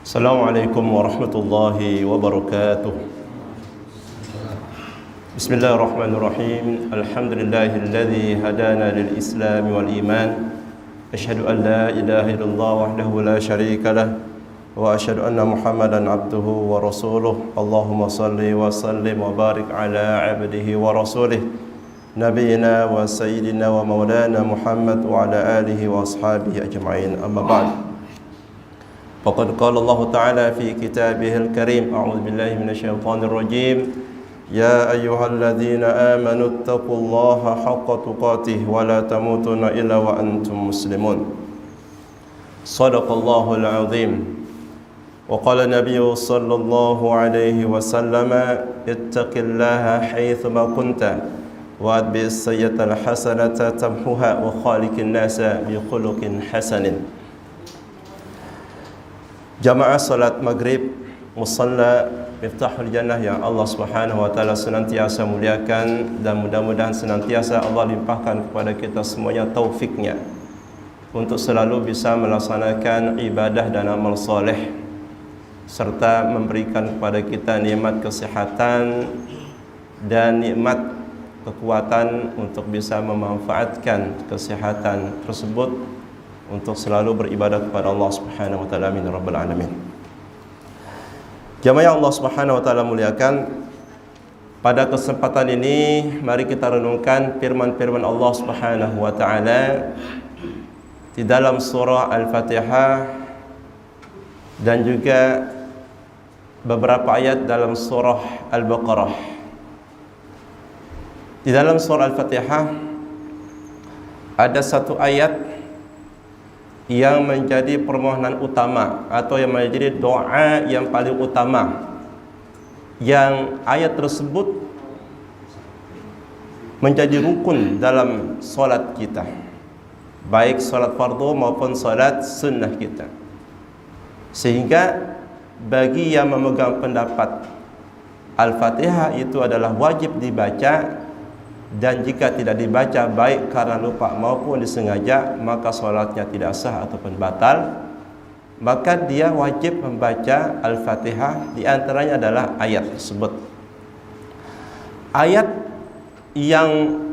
Assalamualaikum warahmatullahi wabarakatuh. Bismillahirrahmanirrahim. Alhamdulillahilladzi hadana lil Islam wal iman. Asyhadu an la ilaha illallah wahdahu la syarika lah wa asyhadu anna Muhammadan abduhu wa rasuluh. Allahumma salli wa sallim wa barik ala abdihi wa rasulih nabiyina wa sayyidina wa maulana Muhammad wa ala alihi wa ashabihi ajma'in. Amma ba'd. Faqad qala Allah Ta'ala fi kitabihil karim. A'udzu billahi minasyaitonir rajim. Ya ayyuhalladzina amanu taqullaha haqqa tuqatih wa la tamutunna illa wa antum muslimun. Shadaqallahul azim. Wa qala nabiyyu sallallahu alaihi wasallam ittaqillaha haitsu ma kunta wa atbi'is sayyi'atal hasanata tamhuha wa khaliqin nasa bi khuluqin hasanin. Jamaah salat maghrib musalla Miftahul Jannah yang Allah Subhanahu wa taala senantiasa muliakan, dan mudah-mudahan senantiasa Allah limpahkan kepada kita semuanya taufiknya untuk selalu bisa melaksanakan ibadah dan amal soleh, serta memberikan kepada kita nikmat kesehatan dan nikmat kekuatan untuk bisa memanfaatkan kesehatan tersebut untuk selalu beribadah kepada Allah Subhanahu wa taala. Amin ya rabbal alamin. Jamaah Allah Subhanahu wa taala muliakan, pada kesempatan ini mari kita renungkan firman-firman Allah Subhanahu wa taala di dalam surah Al-Fatihah dan juga beberapa ayat dalam surah Al-Baqarah. Di dalam surah Al-Fatihah ada satu ayat yang menjadi permohonan utama atau yang menjadi doa yang paling utama, yang ayat tersebut menjadi rukun dalam solat kita, baik solat fardu maupun solat sunnah kita. Sehingga bagi yang memegang pendapat Al-Fatihah itu adalah wajib dibaca, dan jika tidak dibaca baik karena lupa maupun disengaja, maka solatnya tidak sah ataupun batal. Maka dia wajib membaca Al-Fatihah, di antaranya adalah ayat tersebut. Ayat yang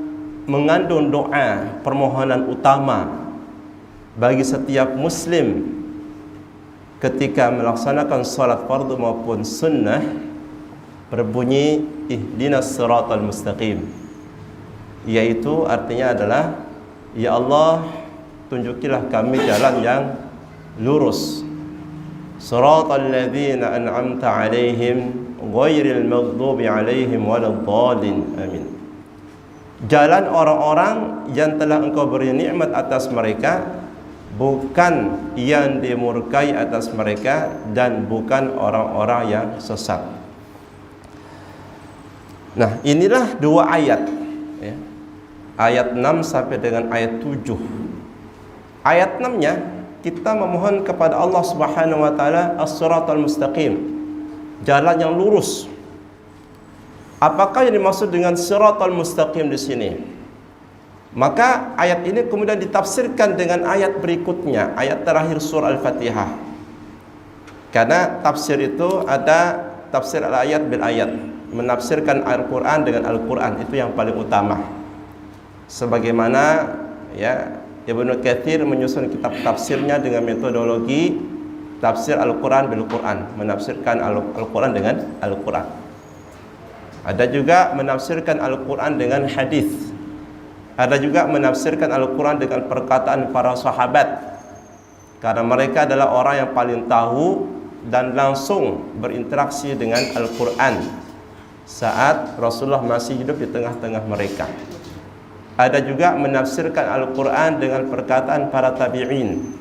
mengandung doa permohonan utama bagi setiap muslim ketika melaksanakan solat fardu maupun sunnah berbunyi ihdinas siratal mustaqim, yaitu artinya adalah, ya Allah, tunjukilah kami jalan yang lurus, siratal ladzina an'amta alaihim ghairil maghdubi alaihim waladdallin, amin. Jalan orang-orang yang telah engkau beri nikmat atas mereka, bukan yang dimurkai atas mereka, dan bukan orang-orang yang sesat. Nah, inilah dua ayat, ya. Ayat 6 sampai dengan ayat 7. Ayat 6-nya kita memohon kepada Allah Subhanahu wa taala as-siratal mustaqim, jalan yang lurus. Apakah yang dimaksud dengan siratal mustaqim di sini? Maka ayat ini kemudian ditafsirkan dengan ayat berikutnya, ayat terakhir surah Al-Fatihah. Karena tafsir itu ada tafsir al-ayat bil ayat, menafsirkan Al-Qur'an dengan Al-Qur'an, itu yang paling utama. Sebagaimana ya Ibnu Katsir menyusun kitab tafsirnya dengan metodologi tafsir Al-Qur'an bil Qur'an, menafsirkan Al-Qur'an dengan Al-Qur'an. Ada juga menafsirkan Al-Qur'an dengan hadis. Ada juga menafsirkan Al-Qur'an dengan perkataan para sahabat, karena mereka adalah orang yang paling tahu dan langsung berinteraksi dengan Al-Qur'an saat Rasulullah masih hidup di tengah-tengah mereka. Ada juga menafsirkan Al-Qur'an dengan perkataan para tabi'in,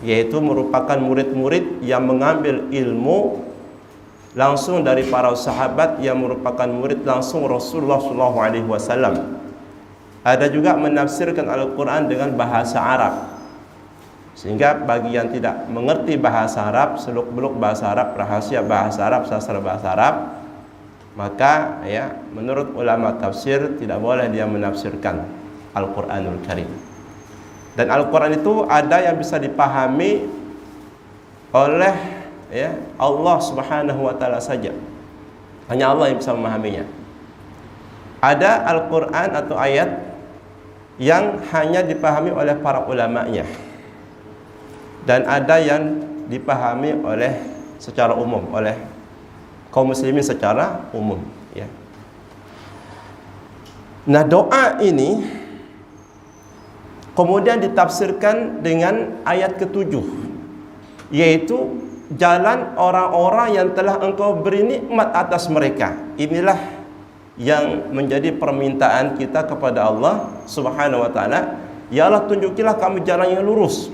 yaitu merupakan murid-murid yang mengambil ilmu langsung dari para sahabat yang merupakan murid langsung Rasulullah SAW. Ada juga menafsirkan Al-Qur'an dengan bahasa Arab, sehingga bagi yang tidak mengerti bahasa Arab, seluk-beluk bahasa Arab, rahasia bahasa Arab, sastra bahasa Arab, maka ya menurut ulama tafsir tidak boleh dia menafsirkan Al-Qur'anul Karim. Dan Al-Quran itu ada yang bisa dipahami oleh ya Allah Subhanahu wa taala saja. Hanya Allah yang bisa memahaminya. Ada Al-Qur'an atau ayat yang hanya dipahami oleh para ulama'nya, dan ada yang dipahami oleh secara umum oleh kaum muslimin secara umum, ya. Nah, doa ini kemudian ditafsirkan dengan ayat ke-7, yaitu jalan orang-orang yang telah Engkau beri nikmat atas mereka. Inilah yang menjadi permintaan kita kepada Allah Subhanahu wa taala. Ya Allah, tunjukilah kami jalan yang lurus.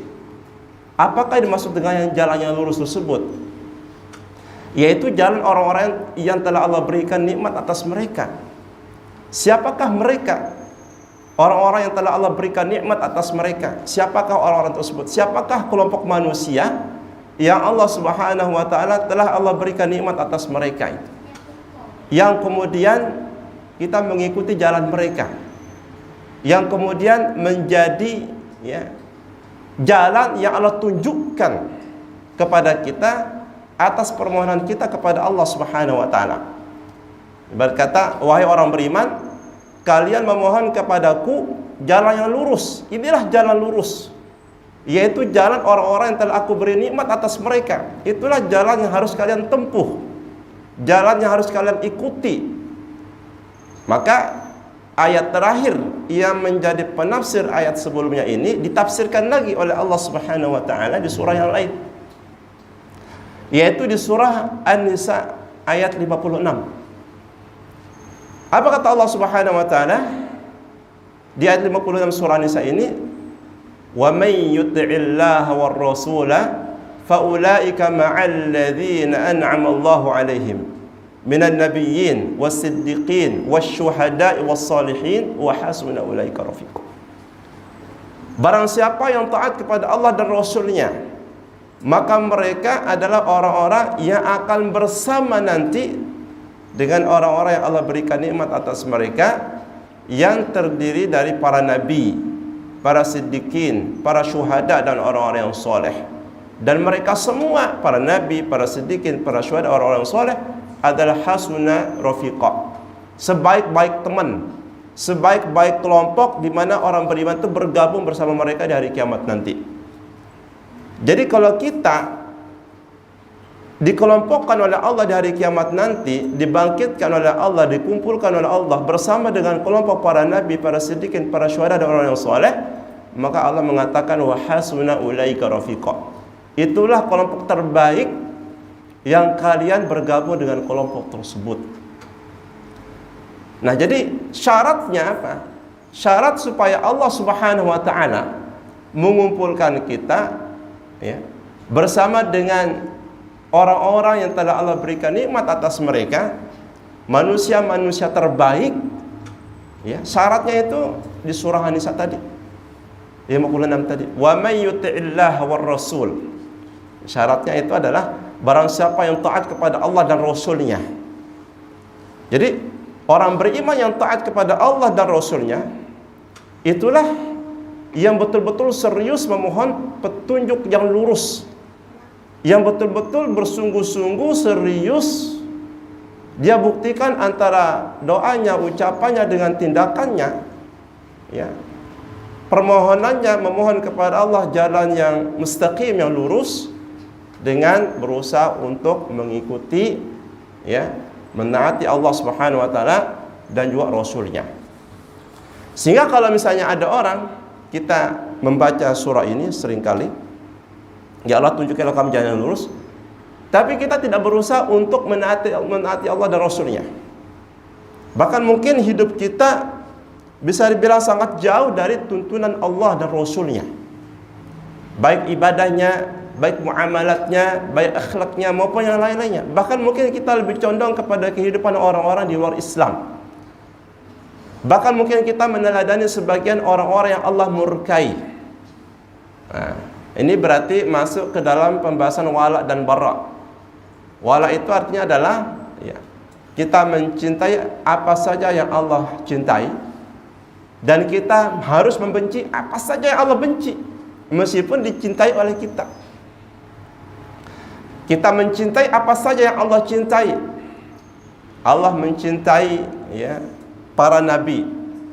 Apakah dimaksud dengan yang jalan yang lurus tersebut? Yaitu jalan orang-orang yang telah Allah berikan nikmat atas mereka. Siapakah mereka? Orang-orang yang telah Allah berikan nikmat atas mereka. Siapakah orang-orang tersebut? Siapakah kelompok manusia yang Allah Subhanahu wa taala telah Allah berikan nikmat atas mereka itu, yang kemudian kita mengikuti jalan mereka, yang kemudian menjadi, ya, jalan yang Allah tunjukkan kepada kita atas permohonan kita kepada Allah Subhanahu wa taala. Berkata, wahai orang beriman, kalian memohon kepadaku jalan yang lurus. Inilah jalan lurus, yaitu jalan orang-orang yang telah aku beri nikmat atas mereka. Itulah jalan yang harus kalian tempuh, jalan yang harus kalian ikuti. Maka ayat terakhir yang menjadi penafsir ayat sebelumnya ini ditafsirkan lagi oleh Allah Subhanahu wa taala di surah yang lain, yaitu di surah An-Nisa ayat 56. Apa kata Allah Subhanahu wa taala di ayat 56 surah An-Nisa ini? Wa may yuti'illaha war rasula fa ulaika ma'al ladzina an'ama Allahu 'alaihim minan nabiyyin was-siddiqin wasyuhada'i was-salihin wa hasuna ulaika rafiqa. Barang siapa yang taat kepada Allah dan Rasulnya, maka mereka adalah orang-orang yang akan bersama nanti dengan orang-orang yang Allah berikan nikmat atas mereka, yang terdiri dari para nabi, para siddiqin, para syuhada, dan orang-orang yang soleh. Dan mereka semua, para nabi, para siddiqin, para syuhada, orang-orang yang soleh, adalah hasuna rafiqa, sebaik-baik teman, sebaik-baik kelompok di mana orang beriman itu bergabung bersama mereka di hari kiamat nanti. Jadi kalau kita dikelompokkan oleh Allah di hari kiamat nanti, dibangkitkan oleh Allah, dikumpulkan oleh Allah bersama dengan kelompok para nabi, para siddiqin, para syuhada, dan orang yang soleh, maka Allah mengatakan wa hasuna ulaika rafiqa. Itulah kelompok terbaik yang kalian bergabung dengan kelompok tersebut. Nah, jadi syaratnya apa? Syarat supaya Allah Subhanahu wa taala mengumpulkan kita, ya, bersama dengan orang-orang yang telah Allah berikan nikmat atas mereka, manusia-manusia terbaik, ya, syaratnya itu di surah An-Nisa tadi 56 tadi, wa may yuti'illaha war rasul. Syaratnya itu adalah barang siapa yang taat kepada Allah dan Rasulnya. Jadi orang beriman yang taat kepada Allah dan Rasulnya, itulah yang betul-betul serius memohon petunjuk yang lurus, yang betul-betul bersungguh-sungguh serius dia buktikan antara doanya, ucapannya dengan tindakannya, ya, permohonannya memohon kepada Allah jalan yang mustaqim, yang lurus, dengan berusaha untuk mengikuti, ya, menaati Allah Subhanahu wa taala dan juga Rasulnya. Sehingga kalau misalnya ada orang, kita membaca surah ini seringkali, ya Allah tunjukkanlah kami jalan yang lurus, tapi kita tidak berusaha untuk menaati Allah dan Rasulnya. Bahkan mungkin hidup kita bisa dibilang sangat jauh dari tuntunan Allah dan Rasulnya, baik ibadahnya, baik muamalatnya, baik akhlaknya, maupun yang lain-lainnya. Bahkan mungkin kita lebih condong kepada kehidupan orang-orang di luar Islam. Bahkan mungkin kita meneladani sebagian orang-orang yang Allah murkai. Nah, ini berarti masuk ke dalam pembahasan wala dan bara. Wala itu artinya adalah, ya, kita mencintai apa saja yang Allah cintai, dan kita harus membenci apa saja yang Allah benci, meskipun dicintai oleh kita. Kita mencintai apa saja yang Allah cintai. Allah mencintai ya para nabi.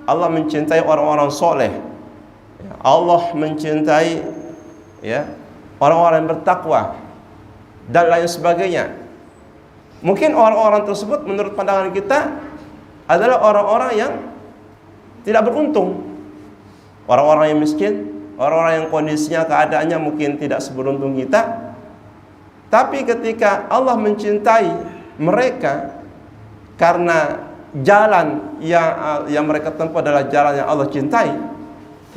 Allah mencintai orang-orang soleh. Allah mencintai ya orang-orang yang bertakwa dan lain sebagainya. Mungkin orang-orang tersebut menurut pandangan kita adalah orang-orang yang tidak beruntung, orang-orang yang miskin, orang-orang yang kondisinya, keadaannya mungkin tidak seberuntung kita. Tapi ketika Allah mencintai mereka karena jalan yang mereka tempuh adalah jalan yang Allah cintai,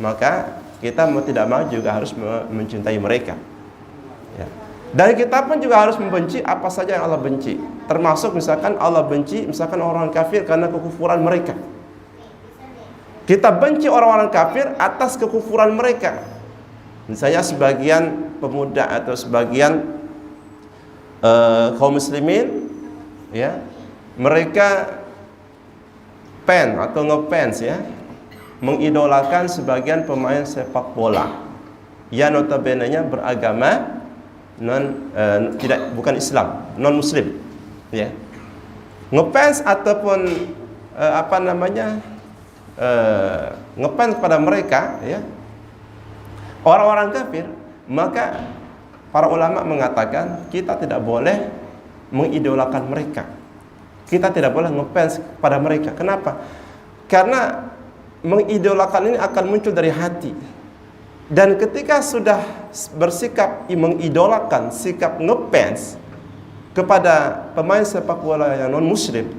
maka kita mau tidak mau juga harus mencintai mereka ya. Dan kita pun juga harus membenci apa saja yang Allah benci. Termasuk misalkan Allah benci misalkan orang kafir karena kekufuran mereka. Kita benci orang-orang kafir atas kekufuran mereka. Misalnya sebagian pemuda atau sebagian kaum muslimin ya, mereka ngefans ya, mengidolakan sebagian pemain sepak bola yang notabene-nya beragama bukan Islam, non muslim ya. Ngefans ataupun ngefans pada mereka ya, orang-orang kafir, maka para ulama mengatakan kita tidak boleh mengidolakan mereka. Kita tidak boleh ngefans pada mereka. Kenapa? Karena mengidolakan ini akan muncul dari hati. Dan ketika sudah bersikap mengidolakan, sikap ngefans kepada pemain sepak bola yang non muslim,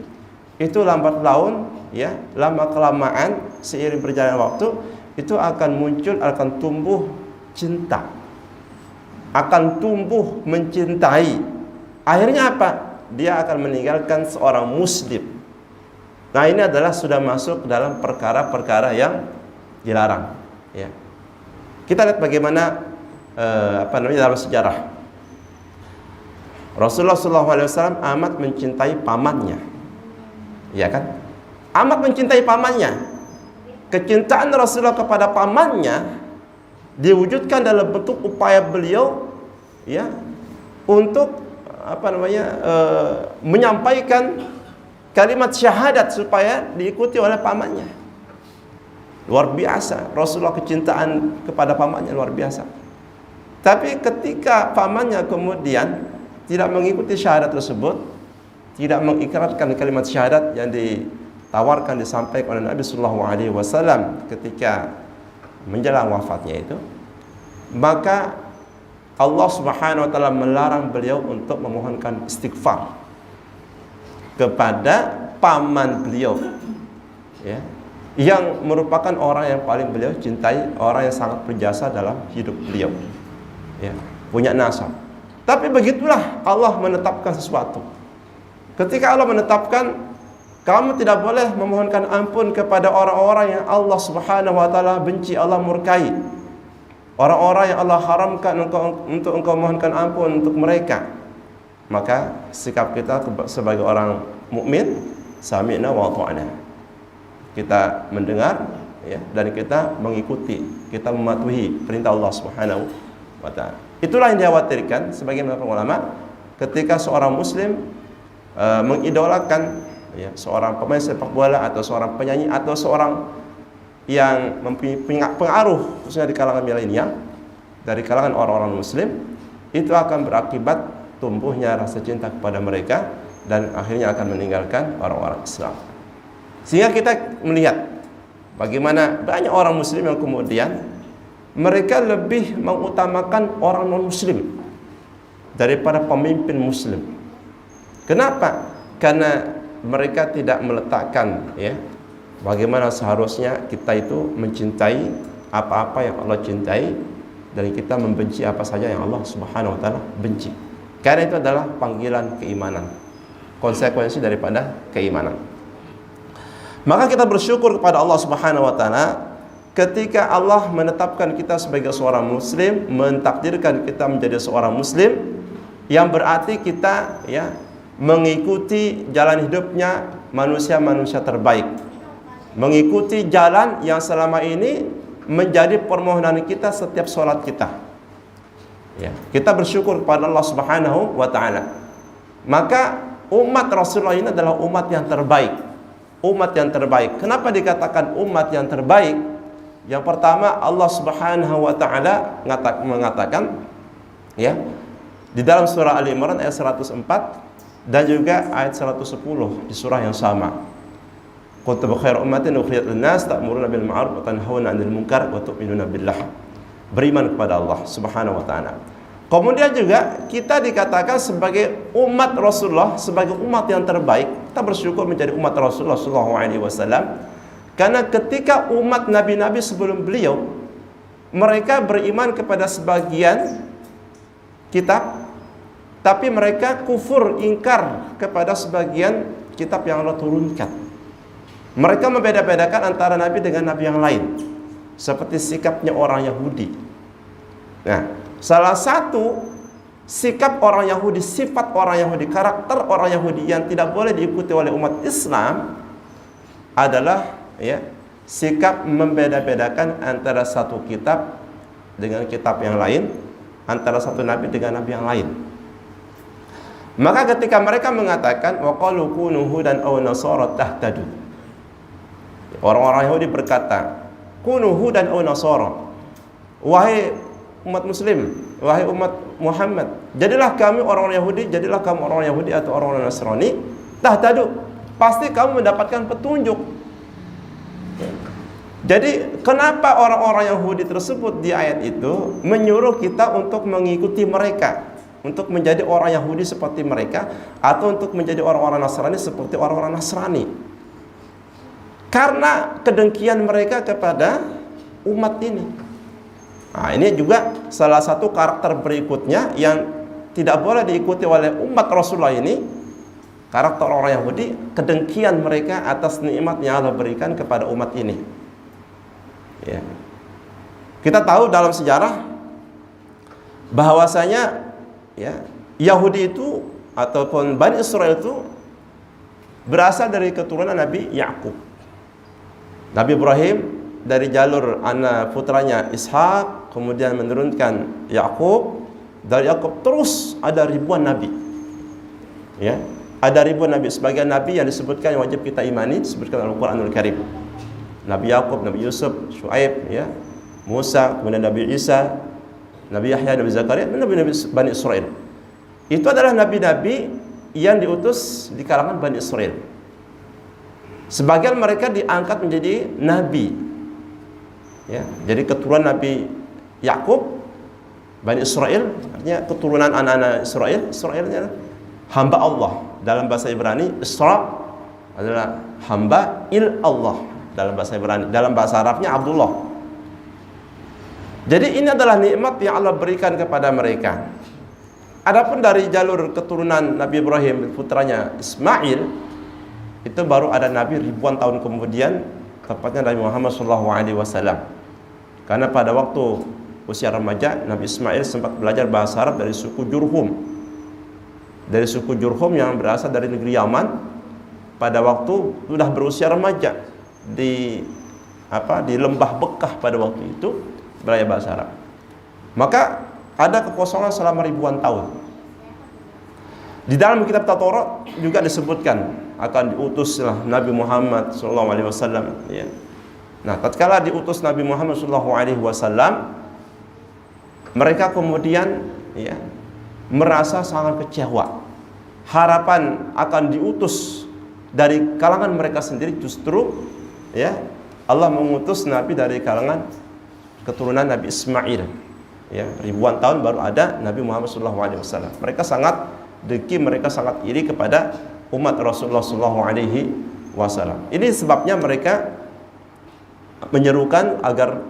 itu lambat laun ya, lama kelamaan seiring berjalannya waktu itu akan muncul, akan tumbuh cinta, akan tumbuh mencintai. Akhirnya apa? Dia akan meninggalkan seorang muslim. Nah, ini adalah sudah masuk dalam perkara-perkara yang dilarang ya. Kita lihat bagaimana dalam sejarah Rasulullah SAW amat mencintai pamannya, ya kan? Amat mencintai pamannya. Kecintaan Rasulullah kepada pamannya diwujudkan dalam bentuk upaya beliau ya untuk menyampaikan kalimat syahadat supaya diikuti oleh pamannya. Luar biasa, Rasulullah kecintaan kepada pamannya luar biasa. Tapi ketika pamannya kemudian tidak mengikuti syahadat tersebut, tidak mengikrarkan kalimat syahadat yang ditawarkan, disampaikan oleh Nabi Sallallahu Alaihi Wasallam ketika menjelang wafatnya itu, maka Allah Subhanahu Wa Taala melarang beliau untuk memohonkan istighfar kepada paman beliau, ya, yang merupakan orang yang paling beliau cintai, orang yang sangat berjasa dalam hidup beliau, ya, punya nasab. Tapi begitulah Allah menetapkan sesuatu. Ketika Allah menetapkan kamu tidak boleh memohonkan ampun kepada orang-orang yang Allah Subhanahu Wa Taala benci, Allah murkai, orang-orang yang Allah haramkan untuk engkau mohonkan ampun untuk mereka, maka sikap kita sebagai orang mukmin, sami'na wa ata'na. Kita mendengar ya, dan kita mengikuti, kita mematuhi perintah Allah Subhanahu wa Ta'ala. Itulah yang dikhawatirkan sebagian ulama ketika seorang muslim mengidolakan ya, seorang pemain sepak bola atau seorang penyanyi atau seorang yang mempunyai pengaruh khususnya di kalangan milenial, dari kalangan orang-orang muslim, itu akan berakibat tumbuhnya rasa cinta kepada mereka dan akhirnya akan meninggalkan orang-orang Islam. Sehingga kita melihat bagaimana banyak orang muslim yang kemudian mereka lebih mengutamakan orang non muslim daripada pemimpin muslim. Kenapa? Karena mereka tidak meletakkan ya, bagaimana seharusnya kita itu mencintai apa-apa yang Allah cintai dan kita membenci apa saja yang Allah Subhanahu Wa Taala benci. Karena itu adalah panggilan keimanan, konsekuensi daripada keimanan. Maka kita bersyukur kepada Allah Subhanahu Wa Taala ketika Allah menetapkan kita sebagai seorang muslim, mentakdirkan kita menjadi seorang muslim, yang berarti kita ya mengikuti jalan hidupnya manusia-manusia terbaik, mengikuti jalan yang selama ini menjadi permohonan kita setiap sholat kita. Ya, kita bersyukur kepada Allah Subhanahu wa taala. Maka umat Rasulullah ini adalah umat yang terbaik. Umat yang terbaik. Kenapa dikatakan umat yang terbaik? Yang pertama, Allah Subhanahu wa taala mengatakan ya, di dalam surah Ali Imran ayat 104 dan juga ayat 110 di surah yang sama. Kuntum khairu ummatin ukhrijat lin-nas ta'muruna bil ma'ruf wa tanhauna 'anil munkar wa tu'minuna billah. Beriman kepada Allah Subhanahu wa taala. Kemudian juga kita dikatakan sebagai umat Rasulullah, sebagai umat yang terbaik. Kita bersyukur menjadi umat Rasulullah sallallahu alaihi wasallam. Karena ketika umat nabi-nabi sebelum beliau, mereka beriman kepada sebagian kitab, tapi mereka kufur, ingkar kepada sebagian kitab yang Allah turunkan. Mereka membeda-bedakan antara nabi dengan nabi yang lain, seperti sikapnya orang Yahudi. Nah, salah satu sikap orang Yahudi, sifat orang Yahudi, karakter orang Yahudi yang tidak boleh diikuti oleh umat Islam adalah ya, sikap membeda-bedakan antara satu kitab dengan kitab yang lain, antara satu nabi dengan nabi yang lain. Maka ketika mereka mengatakan wa qalu kunu hudan aw nasara tahtadu, orang-orang Yahudi berkata, kunu hudan aw nasara, wahai umat muslim, wahai umat Muhammad, jadilah kami orang-orang Yahudi, jadilah kamu orang Yahudi atau orang-orang Nasrani, tahtadu, pasti kamu mendapatkan petunjuk. Jadi kenapa orang-orang Yahudi tersebut di ayat itu menyuruh kita untuk mengikuti mereka, untuk menjadi orang Yahudi seperti mereka, atau untuk menjadi orang-orang Nasrani seperti orang-orang Nasrani? Karena kedengkian mereka kepada umat ini. Nah, ini juga salah satu karakter berikutnya yang tidak boleh diikuti oleh umat Rasulullah ini. Karakter orang Yahudi, kedengkian mereka atas nikmat yang Allah berikan kepada umat ini. Ya. Kita tahu dalam sejarah bahwasanya ya, Yahudi itu ataupun Bani Israel itu berasal dari keturunan Nabi Yakub. Nabi Ibrahim dari jalur anak putranya Ishak, kemudian menurunkan Yakub, dari Yakub terus ada ribuan nabi. Ya, ada ribuan nabi. Sebagian nabi yang disebutkan yang wajib kita imani disebutkan dalam Al-Qur'anul Karim. Nabi Yakub, Nabi Yusuf, Syuaib, ya, Musa, kemudian Nabi Isa, Nabi Yahya, Nabi Zakaria, dan Nabi Bani Israel. Itu adalah nabi-nabi yang diutus di kalangan Bani Israel. Sebagian mereka diangkat menjadi nabi. Ya, jadi keturunan Nabi Yakub, Bani Israel, artinya keturunan anak-anak Israel. Israelnya hamba Allah. Dalam bahasa Ibrani, Isra adalah hamba Allah dalam bahasa Ibrani. Dalam bahasa Arabnya Abdullah. Jadi ini adalah nikmat yang Allah berikan kepada mereka. Adapun dari jalur keturunan Nabi Ibrahim, putranya Ismail, itu baru ada nabi ribuan tahun kemudian, tepatnya Nabi Muhammad SAW. Karena pada waktu usia remaja, Nabi Ismail sempat belajar bahasa Arab dari suku Jurhum. Dari suku Jurhum yang berasal dari negeri Yaman. Pada waktu sudah berusia remaja di lembah Bekah pada waktu itu belajar bahasa Arab. Maka ada kekosongan selama ribuan tahun. Di dalam kitab Taurat juga disebutkan akan diutuslah Nabi Muhammad SAW. Ya. Nah, tatkala diutus Nabi Muhammad SAW, mereka kemudian ya, merasa sangat kecewa. Harapan akan diutus dari kalangan mereka sendiri, justru ya Allah mengutus Nabi dari kalangan keturunan Nabi Ismail. Ya, ribuan tahun baru ada Nabi Muhammad SAW. Mereka sangat dengki, mereka sangat iri kepada umat Rasulullah SAW. Ini sebabnya mereka menyerukan agar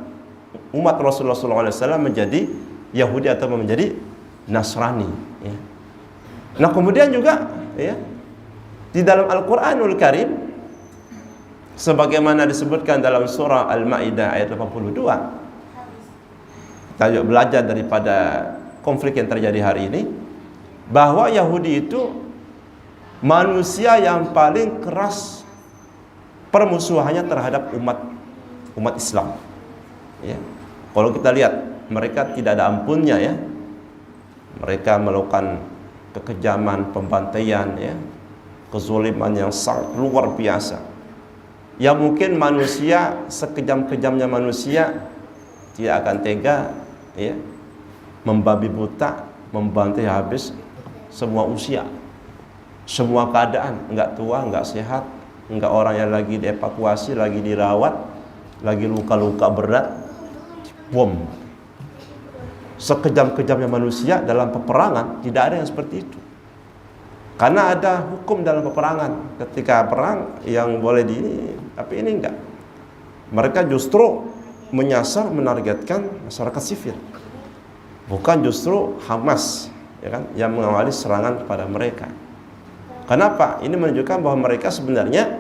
umat Rasulullah SAW menjadi Yahudi atau menjadi Nasrani. Ya. Nah, kemudian juga ya, di dalam Al-Quranul Karim, sebagaimana disebutkan dalam surah Al-Ma'idah ayat 82, kita juga belajar daripada konflik yang terjadi hari ini, bahwa Yahudi itu manusia yang paling keras permusuhannya terhadap umat Islam. Ya. Kalau kita lihat, mereka tidak ada ampunnya ya Mereka melakukan kekejaman, pembantaian, ya, kezaliman yang sangat luar biasa. Ya mungkin manusia sekejam-kejamnya manusia tidak akan tega, ya, membabi buta, membantai habis semua usia, semua keadaan, enggak tua, enggak sehat, enggak orang yang lagi dievakuasi, lagi dirawat, lagi luka-luka berat, bom. Sekejam-kejamnya manusia dalam peperangan tidak ada yang seperti itu. Karena ada hukum dalam peperangan. Ketika perang yang boleh tapi ini enggak. Mereka justru menyasar, menargetkan masyarakat sipil. Bukan justru Hamas, ya kan, yang mengawali serangan kepada mereka. Kenapa? Ini menunjukkan bahwa mereka sebenarnya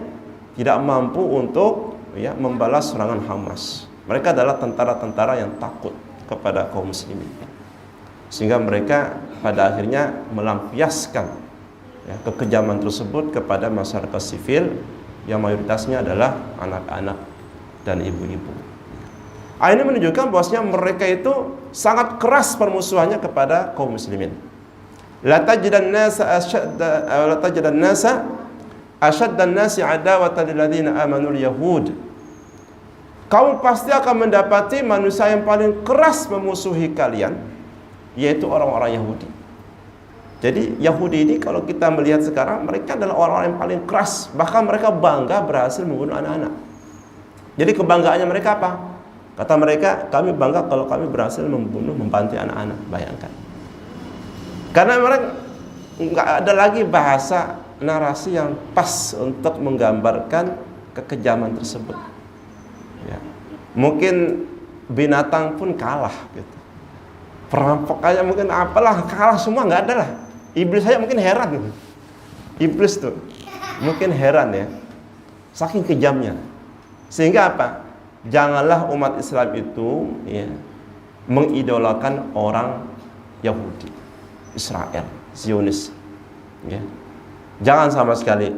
tidak mampu untuk, ya, membalas serangan Hamas. Mereka adalah tentara-tentara yang takut kepada kaum muslimin, sehingga mereka pada akhirnya melampiaskan, ya, kekejaman tersebut kepada masyarakat sipil yang mayoritasnya adalah anak-anak dan ibu-ibu. Ini menunjukkan bahwasanya mereka itu sangat keras permusuhannya kepada kaum muslimin. La tajidan nasa asyaddan nasi adawatan lil ladzina amanu yahud. Kamu pasti akan mendapati manusia yang paling keras memusuhi kalian, yaitu orang-orang Yahudi. Jadi Yahudi ini kalau kita melihat sekarang, mereka adalah orang-orang yang paling keras. Bahkan mereka bangga berhasil membunuh anak-anak. Jadi kebanggaannya mereka apa? Kata mereka, kami bangga kalau kami berhasil membantai anak-anak. Bayangkan. Karena mereka nggak ada lagi bahasa narasi yang pas untuk menggambarkan kekejaman tersebut. Ya. Mungkin binatang pun kalah gitu. Perampok aja mungkin apalah kalah semua, nggak ada lah. Iblis aja mungkin heran gitu. Iblis tuh mungkin heran, ya, saking kejamnya. Sehingga apa? Janganlah umat Islam itu, ya, mengidolakan orang Yahudi, Israel, Zionis, ya. Jangan sama sekali.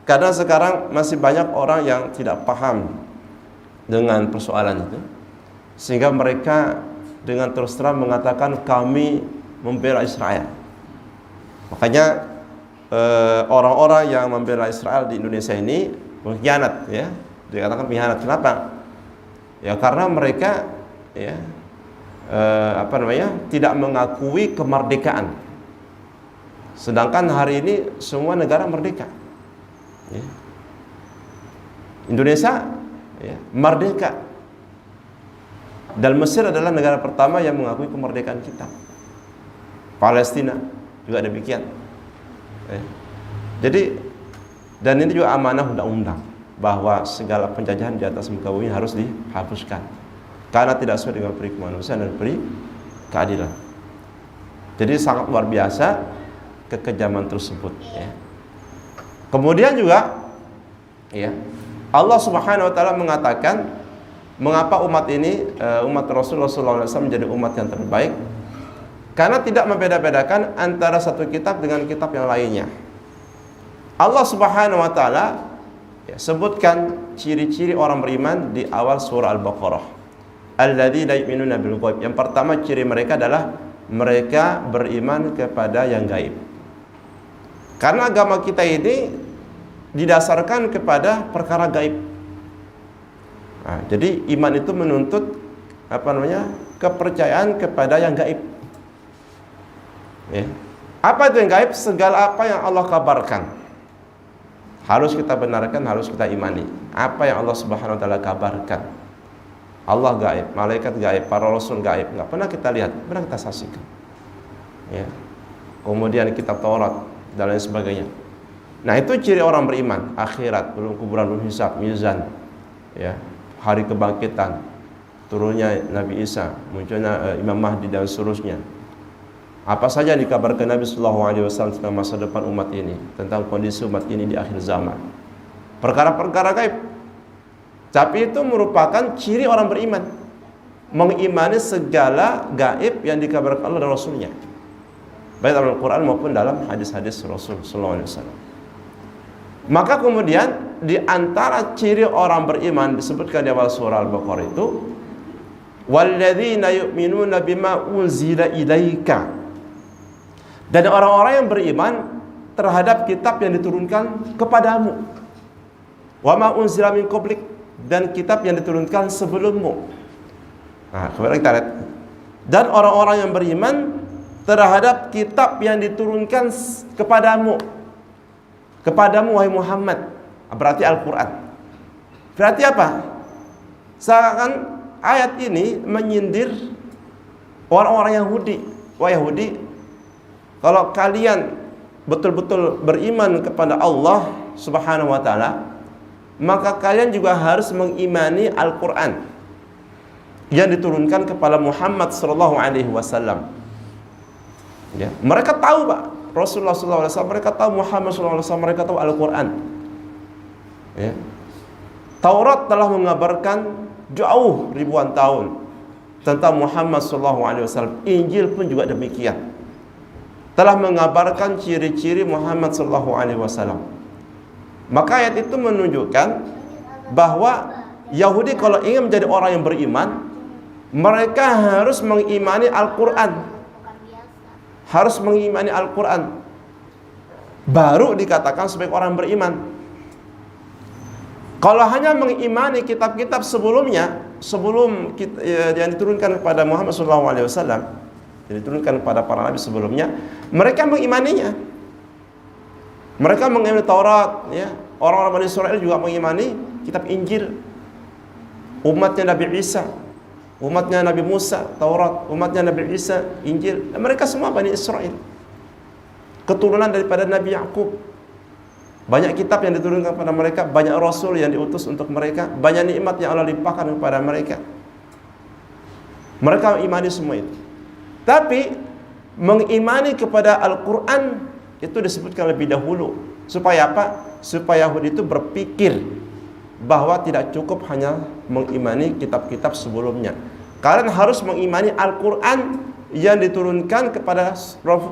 Karena sekarang masih banyak orang yang tidak paham dengan persoalan itu, sehingga mereka dengan terus terang mengatakan kami membela Israel. Makanya orang-orang yang membela Israel di Indonesia ini pengkhianat, ya, dikatakan pengkhianat. Kenapa? Ya karena mereka, ya, tidak mengakui kemerdekaan. Sedangkan hari ini semua negara merdeka, ya. Indonesia, ya, merdeka, dan Mesir adalah negara pertama yang mengakui kemerdekaan kita. Palestina juga demikian, ya. Jadi, dan ini juga amanah undang-undang bahwa segala penjajahan di atas muka bumi harus dihapuskan karena tidak sesuai dengan peri kemanusiaan dan peri keadilan. Jadi sangat luar biasa kekejaman tersebut, ya. Kemudian juga, ya, Allah Subhanahu wa taala mengatakan mengapa umat ini, umat Rasulullah SAW menjadi umat yang terbaik, karena tidak membeda-bedakan antara satu kitab dengan kitab yang lainnya. Allah Subhanahu wa taala, ya, sebutkan ciri-ciri orang beriman di awal surah Al-Baqarah. Alladzina yu'minuna bil ghaib. Yang pertama ciri mereka adalah mereka beriman kepada yang gaib. Karena agama kita ini didasarkan kepada perkara gaib. Nah, jadi iman itu menuntut kepercayaan kepada yang gaib. Ya. Apa itu yang gaib? Segala apa yang Allah kabarkan harus kita benarkan, harus kita imani. Apa yang Allah Subhanahu wa taala kabarkan. Allah gaib, malaikat gaib, para rasul gaib, nggak pernah kita lihat, pernah kita saksikan. Ya. Kemudian kitab Taurat dan lain sebagainya. Nah, itu ciri orang beriman, akhirat, belum kuburan, belum hisab, mizan, ya, hari kebangkitan, turunnya Nabi Isa, munculnya Imam Mahdi dan seterusnya. Apa saja yang dikabarkan Nabi Sallallahu Alaihi Wasallam tentang masa depan umat ini, tentang kondisi umat ini di akhir zaman, perkara-perkara gaib. Tapi itu merupakan ciri orang beriman, mengimani segala gaib yang dikabarkan Allah dan Rasulnya, baik dalam Al-Quran maupun dalam hadis-hadis Rasul Sallallahu Alaihi Wasallam. Maka kemudian di antara ciri orang beriman disebutkan di awal surah Al-Baqarah itu, walladzina yu'minuna bima unzila ilaika Dan orang-orang yang beriman terhadap kitab yang diturunkan kepadamu. Wa ma unzila min qablik, dan kitab yang diturunkan sebelummu. Nah, kemudian kita lihat. Dan orang-orang yang beriman terhadap kitab yang diturunkan kepadamu. Kepadamu wahai Muhammad. Berarti Al-Quran. Berarti apa? Seakan ayat ini menyindir orang-orang Yahudi. Wah Yahudi, kalau kalian betul-betul beriman kepada Allah Subhanahu wa taala, maka kalian juga harus mengimani Al-Quran yang diturunkan kepada Muhammad sallallahu alaihi wasallam. Ya, mereka tahu Pak, Rasulullah sallallahu alaihi wasallam, mereka tahu Muhammad sallallahu alaihi wasallam, mereka tahu Al-Quran. Ya. Taurat telah mengabarkan jauh ribuan tahun tentang Muhammad sallallahu alaihi wasallam. Injil pun juga demikian. Telah mengabarkan ciri-ciri Muhammad sallallahu alaihi wasallam. Maka ayat itu menunjukkan bahwa Yahudi kalau ingin menjadi orang yang beriman, mereka harus mengimani Al-Quran. Harus mengimani Al-Quran. Baru dikatakan sebagai orang beriman. Kalau hanya mengimani kitab-kitab sebelumnya, sebelum yang diturunkan kepada Muhammad SAW, yang diturunkan kepada para nabi sebelumnya, mereka mengimaninya. Mereka mengimani Taurat, ya. Orang-orang Bani Israel juga mengimani kitab Injil. Umatnya Nabi Isa, umatnya Nabi Musa, Taurat, umatnya Nabi Isa, Injil. Dan mereka semua Bani Israel, keturunan daripada Nabi Yakub. Banyak kitab yang diturunkan kepada mereka, banyak rasul yang diutus untuk mereka, banyak nikmat yang Allah limpahkan kepada mereka. Mereka mengimani semua itu. Tapi mengimani kepada Al-Quran itu disebutkan lebih dahulu. Supaya apa? Supaya Yahudi itu berpikir bahwa tidak cukup hanya mengimani kitab-kitab sebelumnya. Kalian harus mengimani Al-Quran yang diturunkan kepada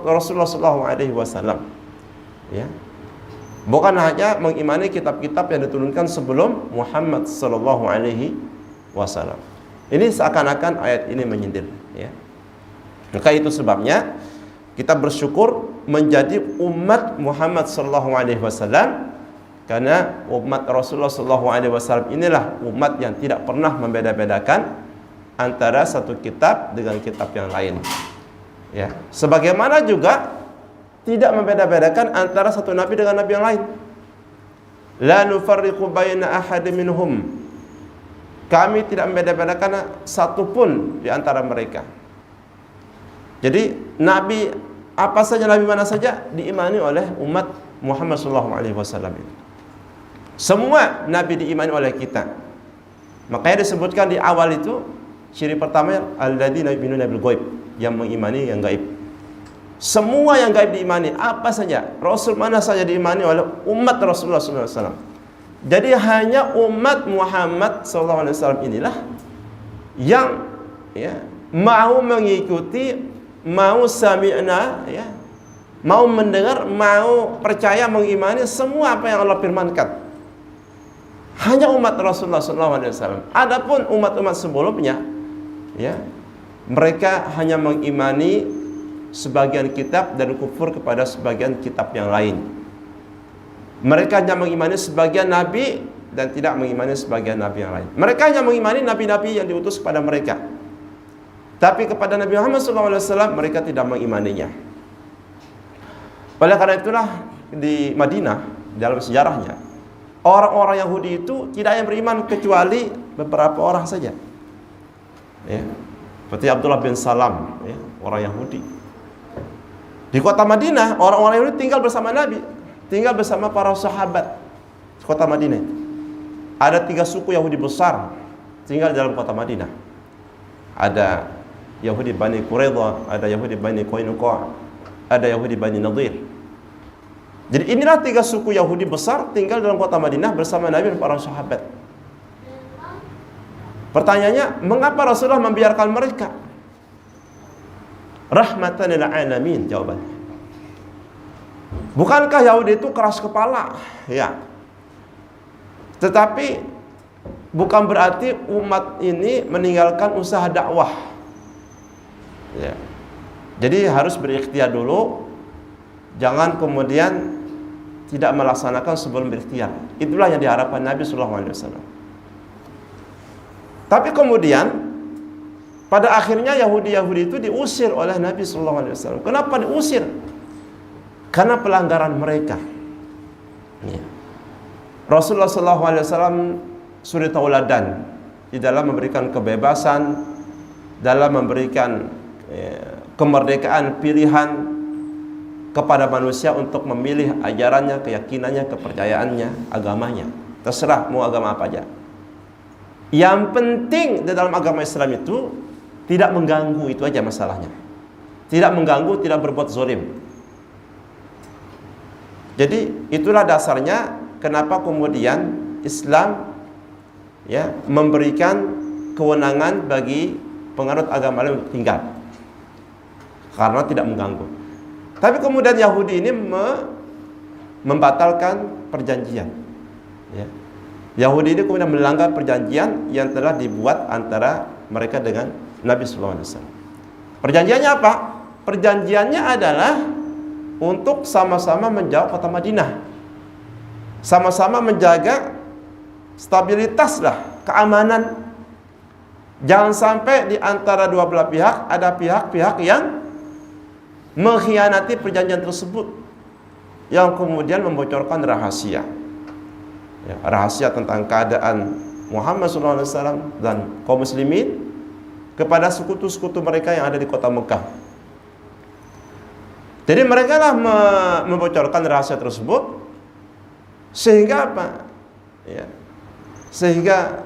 Rasulullah SAW. Ya. Bukan hanya mengimani kitab-kitab yang diturunkan sebelum Muhammad sallallahu alaihi wasallam. Ini seakan-akan ayat ini menyindir, ya. Maka itu sebabnya kita bersyukur menjadi umat Muhammad sallallahu alaihi wasallam, karena umat Rasulullah sallallahu alaihi wasallam inilah umat yang tidak pernah membeda-bedakan antara satu kitab dengan kitab yang lain. Ya, sebagaimana juga tidak membeda-bedakan antara satu nabi dengan nabi yang lain. La nufarriqu baina ahadin minhum. Kami tidak membeda-bedakan satu pun di antara mereka. Jadi nabi apa saja, nabi mana saja diimani oleh umat Muhammad SAW. Semua nabi diimani oleh kita. Makanya disebutkan di awal itu, ciri pertamanya alladzina yu'minuna bil ghaib, yang mengimani yang gaib. Semua yang gaib diimani, apa saja, Rasul mana saja diimani oleh umat Rasulullah SAW. Jadi hanya umat Muhammad SAW inilah yang, ya, mau mengikuti, mau sami'na, ya, mau mendengar, mau percaya, mengimani semua apa yang Allah firmankan. Hanya umat Rasulullah SAW. Adapun umat-umat sebelumnya, ya, mereka hanya mengimani sebagian kitab dan kufur kepada sebagian kitab yang lain. Mereka hanya mengimani sebagian nabi dan tidak mengimani sebagian nabi yang lain. Mereka hanya mengimani nabi-nabi yang diutus kepada mereka. Tapi kepada Nabi Muhammad SAW mereka tidak mengimaninya. Oleh karena itulah di Madinah dalam sejarahnya, orang-orang Yahudi itu tidak yang beriman kecuali beberapa orang saja. Ya. Seperti Abdullah bin Salam, ya, orang Yahudi. Di kota Madinah, orang-orang Yahudi tinggal bersama Nabi, tinggal bersama para sahabat. Kota Madinah ada 3 suku Yahudi besar tinggal di dalam kota Madinah. Ada Yahudi Bani Quraidah, ada Yahudi Bani Qainuqa, ada Yahudi Bani Nadir. Jadi inilah 3 suku Yahudi besar tinggal dalam kota Madinah bersama Nabi dan para sahabat. Pertanyaannya, mengapa Rasulullah membiarkan mereka? Rahmatan lil alamin, jawabannya. Bukankah Yahudi itu keras kepala? Ya. Tetapi bukan berarti umat ini meninggalkan usaha dakwah. Ya. Jadi harus berikhtiar dulu Jangan kemudian tidak melaksanakan sebelum berikhtiar. Itulah yang diharapkan Nabi sallallahu alaihi wasallam. Tapi kemudian pada akhirnya Yahudi-Yahudi itu diusir oleh Nabi sallallahu alaihi wasallam. Kenapa diusir? Karena pelanggaran mereka. Ya. Rasulullah sallallahu alaihi wasallam suri tauladan di dalam memberikan kebebasan, dalam memberikan kemerdekaan pilihan kepada manusia untuk memilih ajarannya, keyakinannya, kepercayaannya, agamanya. Terserah mau agama apa aja. Yang penting di dalam agama Islam itu tidak mengganggu, itu aja masalahnya. Tidak mengganggu, tidak berbuat zalim. Jadi itulah dasarnya kenapa kemudian Islam ya memberikan kewenangan bagi penganut agama lain untuk tinggal. Karena tidak mengganggu. Tapi kemudian Yahudi ini membatalkan perjanjian. Ya. Yahudi ini kemudian melanggar perjanjian yang telah dibuat antara mereka dengan Nabi sallallahu alaihi wasallam. Perjanjiannya apa? Perjanjiannya adalah untuk sama-sama menjauh kota Madinah. Sama-sama menjaga stabilitas lah, keamanan. Jangan sampai di antara dua belah pihak ada pihak-pihak yang mengkhianati perjanjian tersebut, yang kemudian membocorkan rahasia, ya, rahasia tentang keadaan Muhammad SAW dan kaum muslimin kepada sekutu-sekutu mereka yang ada di kota Mekah. Jadi mereka lah membocorkan rahasia tersebut, sehingga apa? Ya, sehingga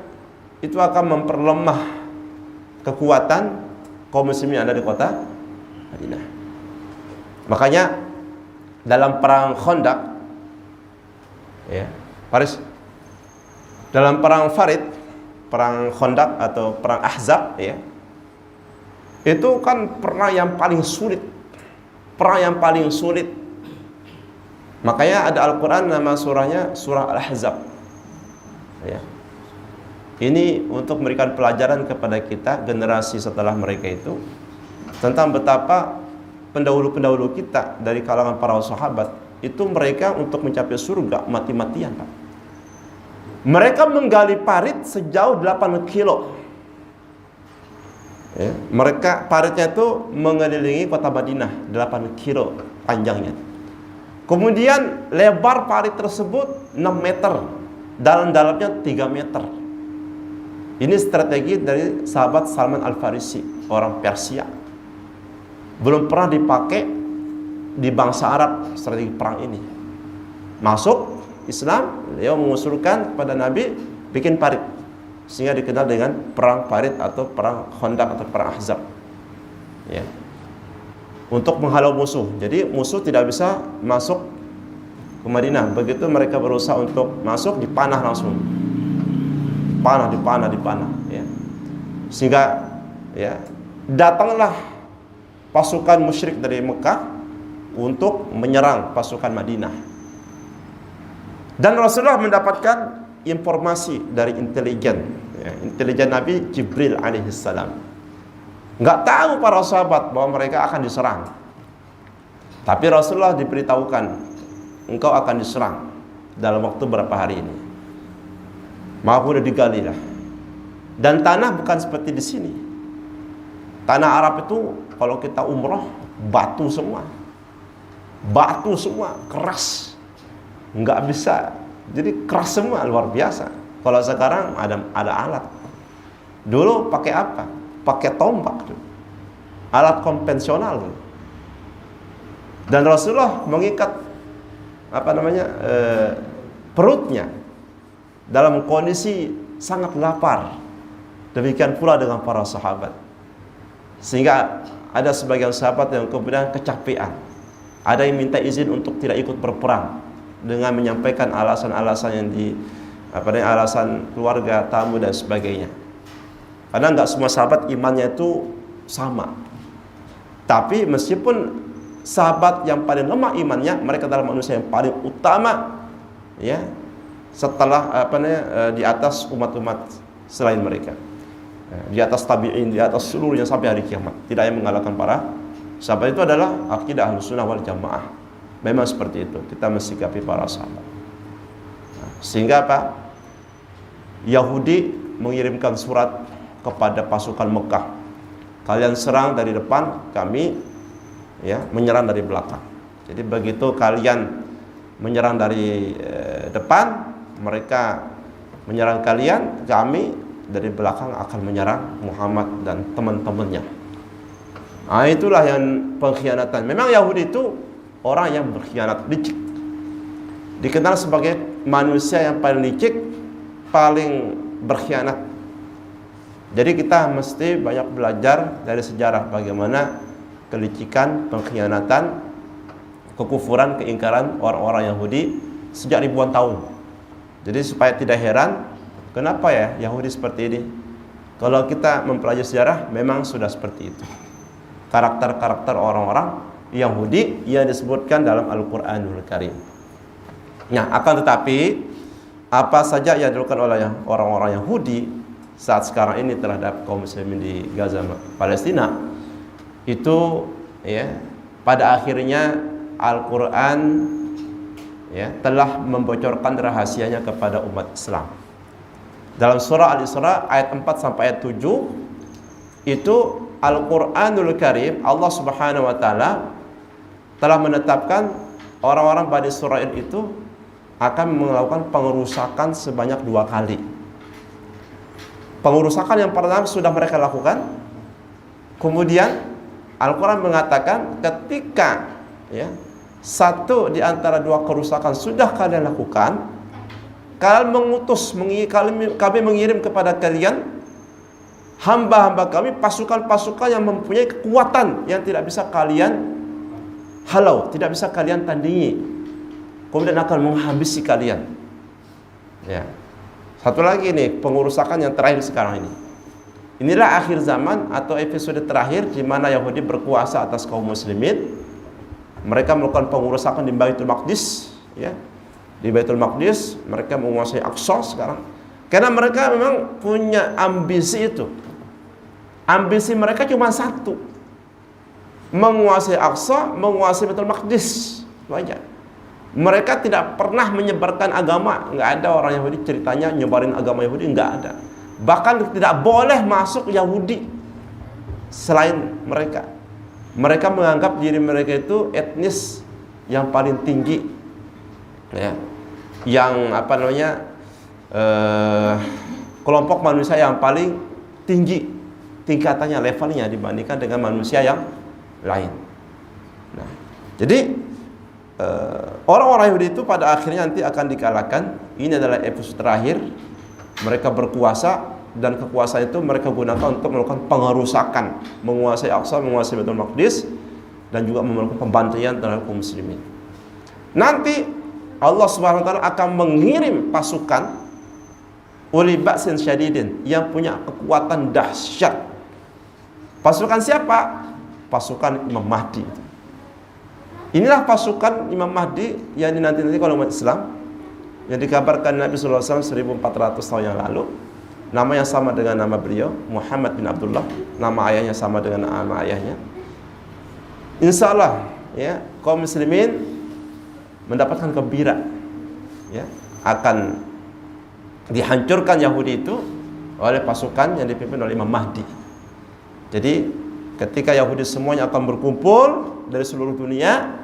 itu akan memperlemah kekuatan kaum muslimin yang ada di kota Madinah. Makanya dalam perang Khandaq, ya, Faris, dalam perang Farid, perang Khandaq atau perang Ahzab, ya, itu kan perang yang paling sulit, perang yang paling sulit. Makanya ada Al-Quran nama surahnya surah Al-Ahzab. Ya. Ini untuk memberikan pelajaran kepada kita generasi setelah mereka itu tentang betapa pendahulu-pendahulu kita dari kalangan para sahabat itu mereka untuk mencapai surga mati-matian, Pak. Mereka menggali parit sejauh 8 kilo. Ya, mereka paritnya itu mengelilingi kota Madinah 8 kilo panjangnya. Kemudian lebar parit tersebut 6 meter, dalam-dalamnya 3 meter. Ini strategi dari sahabat Salman Al-Farisi, orang Persia. Belum pernah dipakai di bangsa Arab strategi perang ini. Masuk Islam, beliau mengusulkan kepada Nabi bikin parit, sehingga dikenal dengan perang parit atau perang Khandaq atau perang Ahzab. Ya. Untuk menghalau musuh. Jadi musuh tidak bisa masuk ke Madinah. Begitu mereka berusaha untuk masuk, dipanah langsung. Dipanah. Ya. Sehingga ya datanglah pasukan musyrik dari Mekah untuk menyerang pasukan Madinah. Dan Rasulullah mendapatkan informasi dari intelijen, ya, intelijen Nabi Jibril alaihissalam. Nggak tahu para sahabat bahwa mereka akan diserang. Tapi Rasulullah diberitahukan, engkau akan diserang dalam waktu berapa hari ini. Maka udah digali lah. Dan tanah bukan seperti di sini. Tanah Arab itu kalau kita umroh batu semua, keras, nggak bisa. Jadi keras semua, luar biasa. Kalau sekarang ada alat. Dulu pakai apa? Pakai tombak tuh. Alat konvensional tuh. Dan Rasulullah mengikat perutnya dalam kondisi sangat lapar. Demikian pula dengan para sahabat. Sehingga ada sebagian sahabat yang kemudian kecapean. Ada yang minta izin untuk tidak ikut berperang dengan menyampaikan alasan-alasan yang alasan keluarga, tamu dan sebagainya. Karena enggak semua sahabat imannya itu sama. Tapi meskipun sahabat yang paling lemah imannya, mereka adalah manusia yang paling utama, ya, setelah di atas umat-umat selain mereka. Di atas tabi'in, di atas seluruhnya sampai hari kiamat. Tidak yang mengalahkan para sahabat. Itu adalah akidah Ahlussunnah wal Jamaah. Memang seperti itu kita mensikapi para sahabat. Sehingga apa? Yahudi mengirimkan surat kepada pasukan Mekah. Kalian serang dari depan, kami menyerang dari belakang. Jadi begitu kalian menyerang dari depan, mereka menyerang kalian, kami dari belakang akan menyerang Muhammad dan teman-temannya. Nah, itulah yang pengkhianatan. Memang Yahudi itu orang yang berkhianat, licik. Dikenal sebagai manusia yang paling licik, paling berkhianat. Jadi kita mesti banyak belajar dari sejarah bagaimana kelicikan, pengkhianatan, kekufuran, keingkaran orang-orang Yahudi sejak ribuan tahun. Jadi supaya tidak heran, kenapa ya Yahudi seperti ini? Kalau kita mempelajari sejarah, memang sudah seperti itu. Karakter-karakter orang-orang Yahudi yang disebutkan dalam Al-Quranul Karim. Nah, akan tetapi apa saja yang dilakukan oleh orang-orang Yahudi saat sekarang ini terhadap kaum muslimin di Gaza, Palestina, itu pada akhirnya Al-Quran telah membocorkan rahasianya kepada umat Islam. Dalam surah Al-Isra ayat 4 sampai ayat 7 itu Al-Quranul Karim, Allah Subhanahu wa taala telah menetapkan orang-orang Bani Israil itu akan melakukan pengerusakan sebanyak 2 kali. Pengerusakan yang pertama sudah mereka lakukan. Kemudian Al-Quran mengatakan ketika satu di antara 2 kerusakan sudah kalian lakukan, kalian mengutus, kami mengirim kepada kalian hamba-hamba kami, pasukan-pasukan yang mempunyai kekuatan yang tidak bisa kalian halau, tidak bisa kalian tandingi, kemudian akan menghabisi kalian. Satu lagi nih, pengurusakan yang terakhir sekarang ini. Inilah akhir zaman atau episode terakhir di mana Yahudi berkuasa atas kaum muslimin. Mereka melakukan pengurusakan di Baitul Maqdis, Di Baitul Maqdis mereka menguasai Aqsa sekarang. Karena mereka memang punya ambisi itu. Ambisi mereka cuma satu. Menguasai Aqsa, menguasai Baitul Maqdis. Itu aja. Mereka tidak pernah menyebarkan agama. Enggak ada orang Yahudi ceritanya nyebarin agama Yahudi, enggak ada. Bahkan tidak boleh masuk Yahudi selain mereka. Mereka menganggap diri mereka itu etnis yang paling tinggi, yang kelompok manusia yang paling tinggi tingkatannya, levelnya dibandingkan dengan manusia yang lain. Nah, jadi orang-orang Yahudi itu pada akhirnya nanti akan dikalahkan. Ini adalah episode terakhir. Mereka berkuasa dan kekuasaan itu mereka gunakan untuk melakukan pengerusakan, menguasai Aqsa, menguasai Baitul Maqdis, dan juga melakukan pembantaian terhadap kaum muslimin. Nanti Allah Subhanahu wa taala akan mengirim pasukan uli ba'sin syadidin yang punya kekuatan dahsyat. Pasukan siapa? Pasukan Imam Mahdi. Inilah pasukan Imam Mahdi yang dinanti-nanti oleh umat Islam, yang dikabarkan Nabi sallallahu alaihi wasallam 1400 tahun yang lalu. Namanya sama dengan nama beliau, Muhammad bin Abdullah. Nama ayahnya sama dengan nama ayahnya. Insya Allah kaum muslimin mendapatkan gembira, akan dihancurkan Yahudi itu oleh pasukan yang dipimpin oleh Imam Mahdi. Jadi ketika Yahudi semuanya akan berkumpul dari seluruh dunia,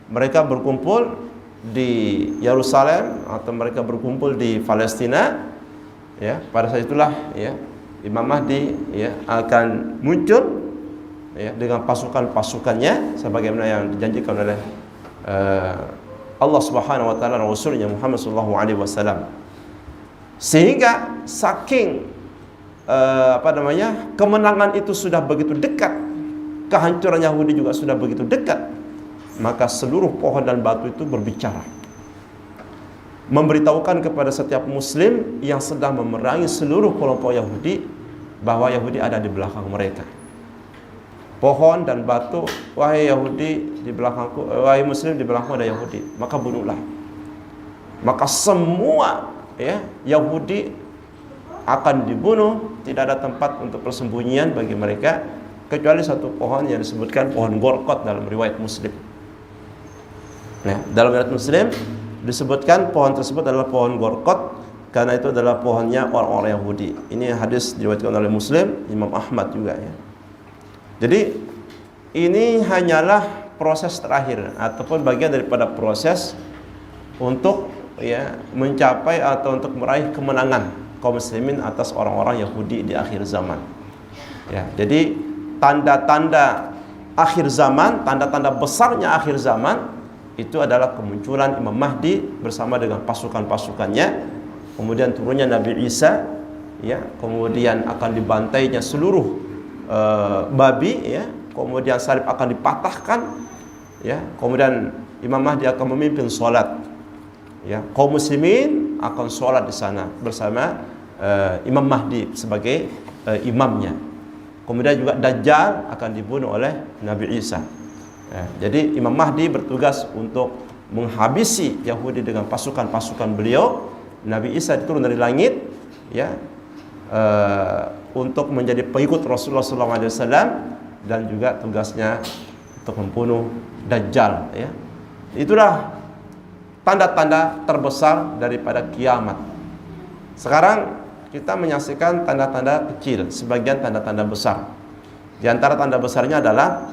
mereka berkumpul di Yerusalem atau mereka berkumpul di Palestina, pada saat itulah Imam Mahdi akan muncul dengan pasukan-pasukannya sebagaimana yang dijanjikan oleh Allah Subhanahu wa taala dan Rasulnya Muhammad sallallahu alaihi wasallam. Sehingga saking kemenangan itu sudah begitu dekat, kehancuran Yahudi juga sudah begitu dekat, maka seluruh pohon dan batu itu berbicara, memberitahukan kepada setiap muslim yang sedang memerangi seluruh kelompok Yahudi bahwa Yahudi ada di belakang mereka. Pohon dan batu, wahai Yahudi di belakangku, wahai muslim di belakangku ada Yahudi, maka bunuhlah. Maka semua Yahudi akan dibunuh, tidak ada tempat untuk persembunyian bagi mereka kecuali satu pohon yang disebutkan pohon Gorkot dalam riwayat Muslim. Nah, dalam riwayat Muslim disebutkan pohon tersebut adalah pohon gorkot, karena itu adalah pohonnya orang-orang Yahudi. Ini hadis diriwayatkan oleh Muslim, Imam Ahmad juga ya. Jadi ini hanyalah proses terakhir ataupun bagian daripada proses untuk ya mencapai atau untuk meraih kemenangan kaum muslimin atas orang-orang Yahudi di akhir zaman. Ya, jadi tanda-tanda akhir zaman, tanda-tanda besarnya akhir zaman itu adalah kemunculan Imam Mahdi bersama dengan pasukan-pasukannya, kemudian turunnya Nabi Isa, ya, kemudian akan dibantainya seluruh babi, ya, kemudian salib akan dipatahkan, ya, kemudian Imam Mahdi akan memimpin sholat, ya, kaum muslimin akan sholat di sana bersama Imam Mahdi sebagai imamnya. Kemudian juga Dajjal akan dibunuh oleh Nabi Isa. Jadi Imam Mahdi bertugas untuk menghabisi Yahudi dengan pasukan-pasukan beliau. Nabi Isa diturun dari langit, ya, untuk menjadi pengikut Rasulullah SAW, dan juga tugasnya untuk membunuh Dajjal. Ya. Itulah tanda-tanda terbesar daripada kiamat. Sekarang kita menyaksikan tanda-tanda kecil, sebagian tanda-tanda besar. Di antara tanda besarnya adalah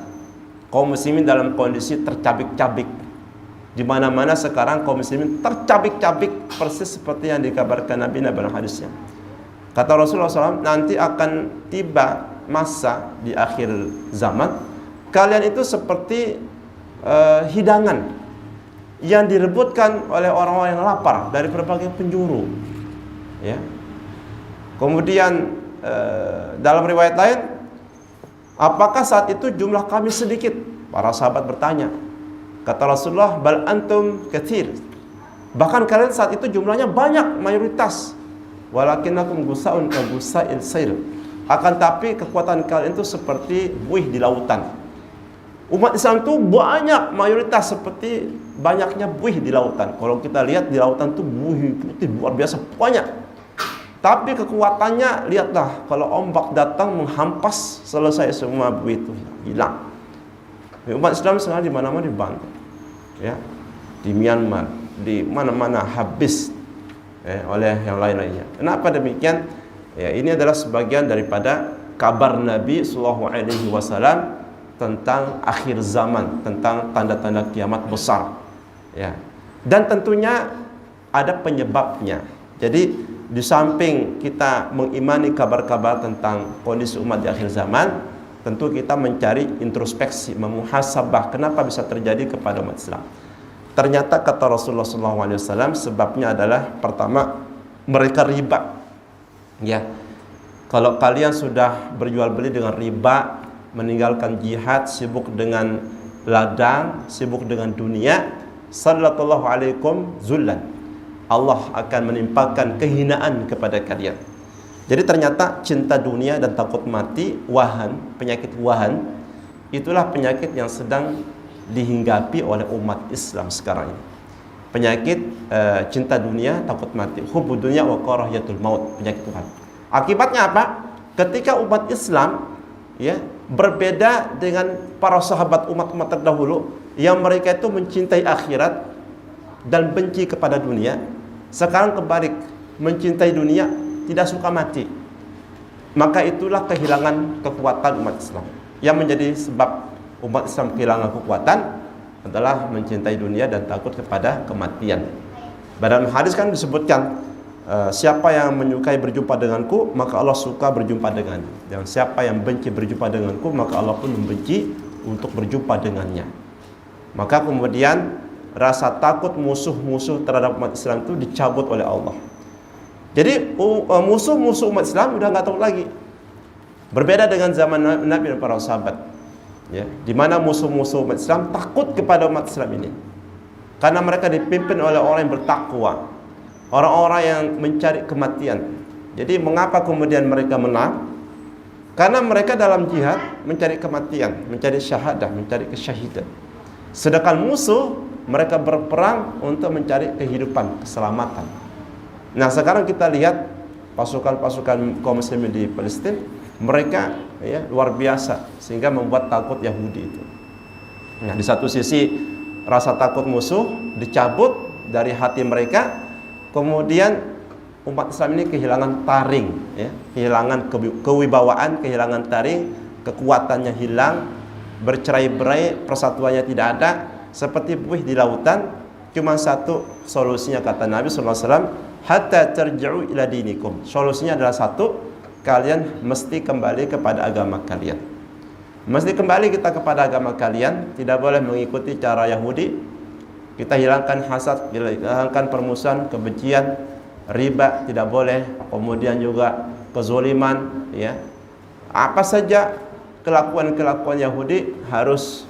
kaum muslimin dalam kondisi tercabik-cabik. Di mana-mana sekarang kaum muslimin tercabik-cabik persis seperti yang dikabarkan Nabi dalam hadisnya. Kata Rasulullah SAW, nanti akan tiba masa di akhir zaman, kalian itu seperti hidangan yang direbutkan oleh orang-orang yang lapar dari berbagai penjuru. Ya. Kemudian dalam riwayat lain, apakah saat itu jumlah kami sedikit? Para sahabat bertanya. Kata Rasulullah, bal antum katsir. Bahkan kalian saat itu jumlahnya banyak, mayoritas. Walakinakum gusaun ka gusa'il sail. Akan tapi kekuatan kalian itu seperti buih di lautan. Umat Islam itu banyak, mayoritas seperti banyaknya buih di lautan. Kalau kita lihat di lautan itu buih putih luar biasa banyak. Tapi kekuatannya, lihatlah, kalau ombak datang menghampas, selesai semua buih itu hilang. Umat Islam sekarang di mana-mana dibantu, ya, di Myanmar, di mana-mana habis oleh yang lain-lainnya. Kenapa demikian? Ya, ini adalah sebagian daripada kabar Nabi Sallallahu Alaihi Wasallam tentang akhir zaman, tentang tanda-tanda kiamat besar. Ya, dan tentunya ada penyebabnya. Jadi di samping kita mengimani kabar-kabar tentang kondisi umat di akhir zaman, tentu kita mencari introspeksi, memuhasabah kenapa bisa terjadi kepada umat Islam. Ternyata kata Rasulullah SAW, sebabnya adalah pertama, mereka riba. Ya, kalau kalian sudah berjual beli dengan riba, meninggalkan jihad, sibuk dengan ladang, sibuk dengan dunia, sallallahu alaikum zullan. Allah akan menimpakan kehinaan kepada kalian. Jadi ternyata cinta dunia dan takut mati, wahan, penyakit wahan, itulah penyakit yang sedang dihinggapi oleh umat Islam sekarang ini. Penyakit cinta dunia, takut mati, hubbud dunya wa karahiyatul maut, penyakit Tuhan. Akibatnya apa? Ketika umat Islam, ya, berbeda dengan para sahabat umat-umat terdahulu yang mereka itu mencintai akhirat dan benci kepada dunia. Sekarang kebalik, mencintai dunia, tidak suka mati. Maka itulah kehilangan kekuatan umat Islam. Yang menjadi sebab umat Islam kehilangan kekuatan adalah mencintai dunia dan takut kepada kematian. Dalam hadis kan disebutkan, siapa yang menyukai berjumpa denganku, maka Allah suka berjumpa dengannya. Dan siapa yang benci berjumpa denganku, maka Allah pun membenci untuk berjumpa dengannya. Maka kemudian rasa takut musuh-musuh terhadap umat Islam itu dicabut oleh Allah. Jadi musuh-musuh umat Islam udah nggak tahu lagi. Berbeda dengan zaman Nabi dan para sahabat, ya, di mana musuh-musuh umat Islam takut kepada umat Islam ini, karena mereka dipimpin oleh orang yang bertakwa, orang-orang yang mencari kematian. Jadi mengapa kemudian mereka menang? Karena mereka dalam jihad mencari kematian, mencari syahadah, mencari kesyahidan. Sedangkan musuh, mereka berperang untuk mencari kehidupan, keselamatan. Nah, sekarang kita lihat pasukan-pasukan kaum muslimin di Palestina, mereka, ya, luar biasa sehingga membuat takut Yahudi itu. Nah, di satu sisi rasa takut musuh dicabut dari hati mereka. Kemudian umat Islam ini kehilangan taring, ya, kehilangan kewibawaan, kehilangan taring, kekuatannya hilang, bercerai-berai, persatuannya tidak ada, seperti buih di lautan. Cuma satu solusinya, kata Nabi SAW, hatta tarji'u ila dinikum. Solusinya adalah satu, kalian mesti kembali kepada agama kalian. Mesti kembali kita kepada agama kalian, tidak boleh mengikuti cara Yahudi. Kita hilangkan hasad, hilangkan permusuhan, kebencian, riba tidak boleh, kemudian juga kezoliman, ya. Apa saja kelakuan-kelakuan Yahudi harus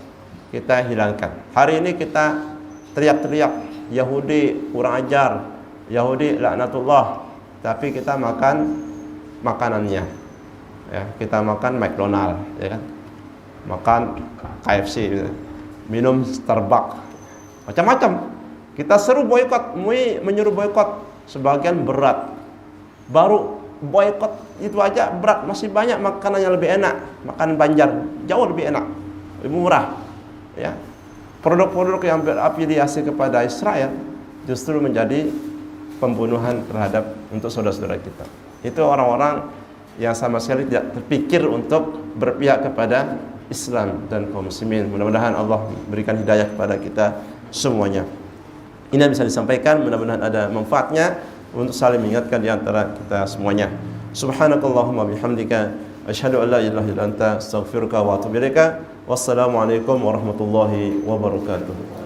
kita hilangkan. Hari ini kita teriak-teriak Yahudi kurang ajar, Yahudi laknatullah, tapi kita makan makanannya, ya, kita makan McDonald, ya kan, makan KFC, minum Starbucks, macam-macam. Kita seru boykot, MUI menyuruh boykot, sebagian berat. Baru boykot itu aja berat, masih banyak makanan yang lebih enak, makanan Banjar jauh lebih enak, lebih murah, ya. Produk-produk yang berafiliasi kepada Israel justru menjadi pembunuhan terhadap untuk saudara-saudara kita. Itu orang-orang yang sama sekali tidak terpikir untuk berpihak kepada Islam dan kaum muslimin. Mudah-mudahan Allah berikan hidayah kepada kita semuanya. Ini yang bisa disampaikan, mudah-mudahan ada manfaatnya untuk saling mengingatkan di antara kita semuanya. Subhanakallahumma bihamdika asyhadu an la ilaha illa anta astaghfiruka wa atubu ilaika. Wassalamualaikum warahmatullahi wabarakatuh.